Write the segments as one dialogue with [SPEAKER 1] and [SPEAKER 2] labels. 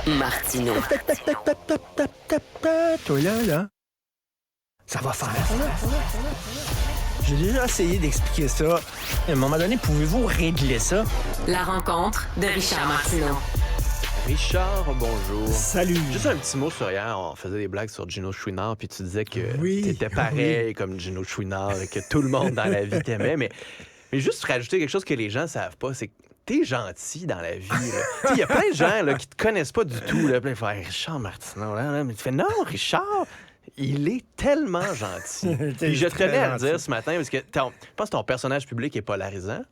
[SPEAKER 1] Martineau.
[SPEAKER 2] Toi là. Ça va faire, là. J'ai déjà essayé d'expliquer ça. À un moment donné, pouvez-vous régler ça?
[SPEAKER 1] La rencontre de Richard Martineau.
[SPEAKER 3] Richard, bonjour.
[SPEAKER 2] Salut.
[SPEAKER 3] Juste un petit mot sur hier, on faisait des blagues sur Gino Chouinard, puis tu disais que
[SPEAKER 2] Oui,
[SPEAKER 3] t'étais pareil comme Gino Chouinard et que tout le monde dans la vie t'aimait, mais juste rajouter quelque chose que les gens savent pas, c'est que t'es gentil dans la vie. Il y a plein de gens là, qui te connaissent pas du tout. Là, puis ils font hey, Richard Martineau, là, mais tu fais non, Richard, il est tellement gentil. Puis je tenais à le dire ce matin, parce que je pense que ton personnage public est polarisant.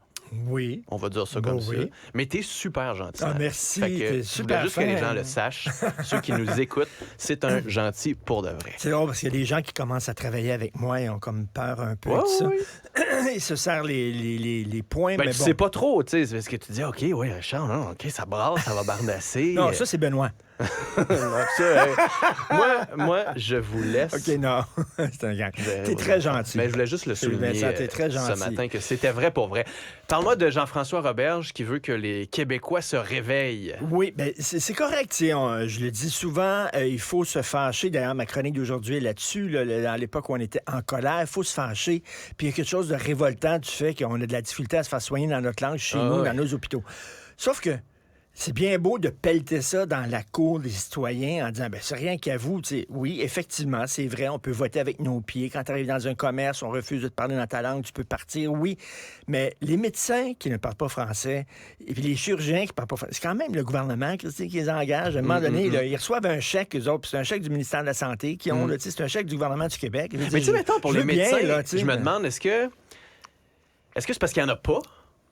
[SPEAKER 2] Oui.
[SPEAKER 3] On va dire ça comme
[SPEAKER 2] oui.
[SPEAKER 3] ça. Mais t'es super gentil.
[SPEAKER 2] Ah, merci.
[SPEAKER 3] Fait que
[SPEAKER 2] T'es
[SPEAKER 3] je
[SPEAKER 2] super
[SPEAKER 3] voulais juste que les gens le sachent. Ceux qui nous écoutent, c'est un gentil pour de vrai.
[SPEAKER 2] C'est drôle parce qu'il y a des gens qui commencent à travailler avec moi et ont comme peur un peu de ça.
[SPEAKER 3] Oui.
[SPEAKER 2] Ils se serrent les poings.
[SPEAKER 3] Ben,
[SPEAKER 2] mais
[SPEAKER 3] tu
[SPEAKER 2] bon.
[SPEAKER 3] sais pas trop, tu sais. C'est parce que tu dis, OK, oui, Richard, non, OK, ça brasse, ça va bardasser.
[SPEAKER 2] Non, ça, c'est Benoît.
[SPEAKER 3] Moi, je vous laisse.
[SPEAKER 2] OK, non. C'est un gars. T'es très gentil.
[SPEAKER 3] Mais je voulais juste le souligner
[SPEAKER 2] T'es très gentil.
[SPEAKER 3] ce matin que c'était vrai pour vrai. Parle-moi de Jean-François Roberge qui veut que les Québécois se réveillent.
[SPEAKER 2] Oui, ben c'est correct. Je le dis souvent, il faut se fâcher. D'ailleurs, ma chronique d'aujourd'hui est là-dessus. Là, à l'époque où on était en colère, il faut se fâcher. Puis il y a quelque chose de révoltant du fait qu'on a de la difficulté à se faire soigner dans notre langue, chez nous, dans nos hôpitaux. Sauf que c'est bien beau de pelleter ça dans la cour des citoyens en disant, ben c'est rien qu'à vous. T'sais. Oui, effectivement, c'est vrai, on peut voter avec nos pieds. Quand tu arrives dans un commerce, on refuse de te parler dans ta langue, tu peux partir, oui. Mais les médecins qui ne parlent pas français, et puis les chirurgiens qui parlent pas français, c'est quand même le gouvernement qui les engage. À un moment donné, là, ils reçoivent un chèque, eux autres, puis c'est un chèque du ministère de la Santé qui ont, c'est un chèque du gouvernement du Québec.
[SPEAKER 3] Mais tu sais, mettons, pour les médecins, je me
[SPEAKER 2] mais...
[SPEAKER 3] demande, est-ce que c'est parce qu'il n'y en a pas?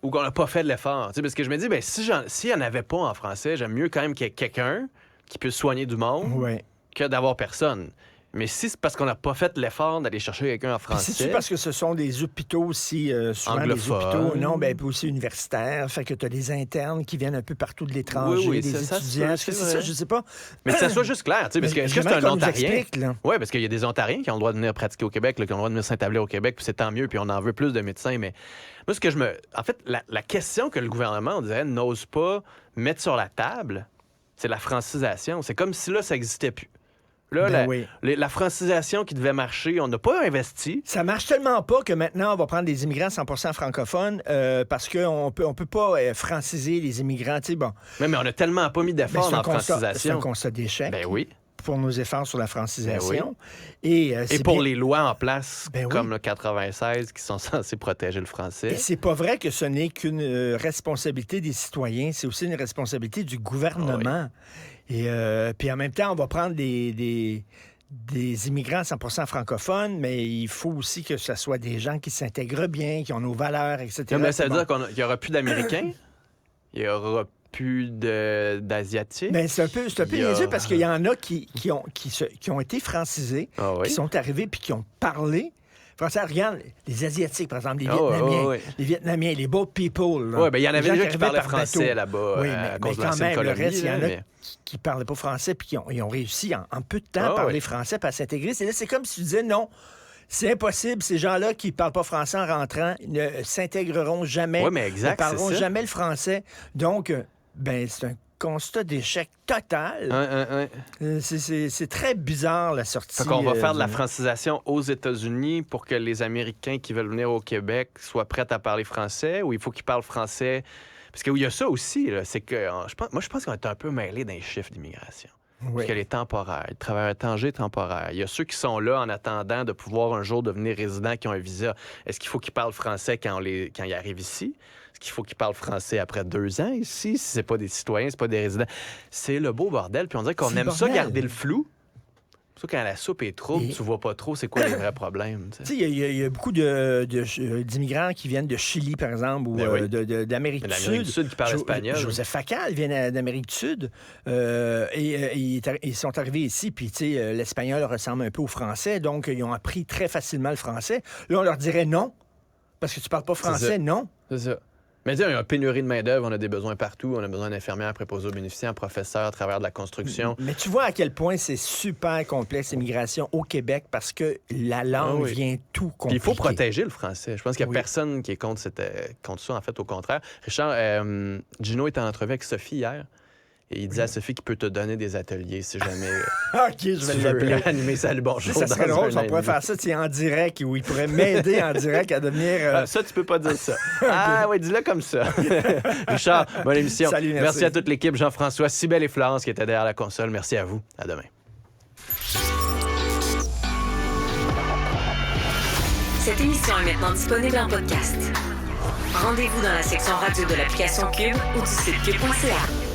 [SPEAKER 3] Ou qu'on n'a pas fait de l'effort. Tu sais, parce que je me dis, ben, s'il n'y en avait pas en français, j'aime mieux quand même qu'il y ait quelqu'un qui puisse soigner du monde que d'avoir personne. Mais si c'est parce qu'on n'a pas fait l'effort d'aller chercher quelqu'un en français...
[SPEAKER 2] C'est-tu parce que ce sont des hôpitaux aussi, souvent des hôpitaux, non, ben aussi universitaires, fait que tu as des internes qui viennent un peu partout de l'étranger, des étudiants. Est-ce que c'est ça? Je sais pas.
[SPEAKER 3] Mais que ça soit juste clair, tu sais, parce que est-ce que c'est un Ontarien? Oui, parce qu'il y a des Ontariens qui ont le droit de venir pratiquer au Québec, là, qui ont le droit de venir s'établir au Québec, puis c'est tant mieux, puis on en veut plus de médecins, mais moi, en fait, la question que le gouvernement, on dirait, n'ose pas mettre sur la table, c'est la francisation. C'est comme si là, ça n'existait plus. Là, la francisation qui devait marcher, on n'a pas investi.
[SPEAKER 2] Ça marche tellement pas que maintenant, on va prendre des immigrants 100% francophones parce qu'on peut pas franciser les immigrants. Bon.
[SPEAKER 3] Mais on a tellement pas mis d'efforts dans la francisation.
[SPEAKER 2] C'est un constat d'échec.
[SPEAKER 3] Ben oui.
[SPEAKER 2] Pour nos efforts sur la francisation.
[SPEAKER 3] Ben oui. Et pour les lois en place, comme le 96, qui sont censées protéger le français.
[SPEAKER 2] Et c'est pas vrai que ce n'est qu'une responsabilité des citoyens, c'est aussi une responsabilité du gouvernement. Et puis en même temps, on va prendre des immigrants 100% francophones, mais il faut aussi que ce soit des gens qui s'intègrent bien, qui ont nos valeurs, etc.
[SPEAKER 3] Non, mais ça veut dire qu'il n'y aura plus d'Américains? Il y aura plus d'Asiatiques?
[SPEAKER 2] Ben, c'est un peu niaiseux parce qu'il y en a qui ont été francisés, qui sont arrivés puis qui ont parlé. Français, regarde, les Asiatiques, par exemple, les Vietnamiens, les boat people.
[SPEAKER 3] Oui, bien, il y en avait déjà qui parlaient français là-bas.
[SPEAKER 2] Oui, mais quand même, le reste, il y en a qui ne parlaient pas français puis qui ont réussi en peu de temps à parler français et à s'intégrer. C'est comme si tu disais non. C'est impossible. Ces gens-là qui ne parlent pas français en rentrant ne s'intégreront jamais, ne parleront jamais le français. Donc, c'est un constat d'échec total. C'est très bizarre, la sortie.
[SPEAKER 3] Fait qu'on va faire de la francisation aux États-Unis pour que les Américains qui veulent venir au Québec soient prêts à parler français, ou il faut qu'ils parlent français? Parce qu'il y a ça aussi, là, c'est que je pense qu'on est un peu mêlés dans les chiffres d'immigration. Parce qu'il y a les temporaires, les travailleurs étrangers temporaires. Il y a ceux qui sont là en attendant de pouvoir un jour devenir résidents qui ont un visa. Est-ce qu'il faut qu'ils parlent français quand ils arrivent ici? Est-ce qu'il faut qu'ils parlent français après 2 ans ici? Si c'est pas des citoyens, c'est pas des résidents. C'est le beau bordel. Puis on dirait qu'on aime ça garder le flou. Surtout quand la soupe est trouble, tu vois pas trop c'est quoi les vrais problèmes.
[SPEAKER 2] Tu sais, il y a beaucoup d'immigrants qui viennent de Chili, par exemple, ou d'Amérique du Sud.
[SPEAKER 3] L'Amérique du Sud qui parle espagnol.
[SPEAKER 2] Joseph Facal vient d'Amérique du Sud. Ils sont arrivés ici, puis tu sais, l'espagnol ressemble un peu au français, donc ils ont appris très facilement le français. Là, on leur dirait non, parce que tu parles pas français, non.
[SPEAKER 3] C'est ça. Mais il y a une pénurie de main-d'œuvre, on a des besoins partout, on a besoin d'infirmières, préposés aux bénéficiaires, professeurs à travers de la construction.
[SPEAKER 2] Mais tu vois à quel point c'est super complexe l'immigration au Québec parce que la langue vient tout compliquer.
[SPEAKER 3] Puis il faut protéger le français. Je pense qu'il n'y a personne qui est contre ça, en fait, au contraire. Richard, Gino était en entrevue avec Sophie hier. Et il dit à Sophie qu'il peut te donner des ateliers si jamais
[SPEAKER 2] OK, je vais
[SPEAKER 3] tu
[SPEAKER 2] l'appeler.
[SPEAKER 3] veux animer Salut Bonjour.
[SPEAKER 2] Ça serait
[SPEAKER 3] dans
[SPEAKER 2] drôle,
[SPEAKER 3] un
[SPEAKER 2] on pourrait faire ça en direct, où il pourrait m'aider en direct à devenir...
[SPEAKER 3] Ça, tu peux pas dire ça. Ah oui, dis-le comme ça. Richard, bonne émission.
[SPEAKER 2] Salut,
[SPEAKER 3] merci à toute l'équipe, Jean-François, Cybèle et Florence qui étaient derrière la console. Merci à vous. À demain.
[SPEAKER 1] Cette émission est maintenant disponible en podcast. Rendez-vous dans la section radio de l'application Cube ou du site cube.ca.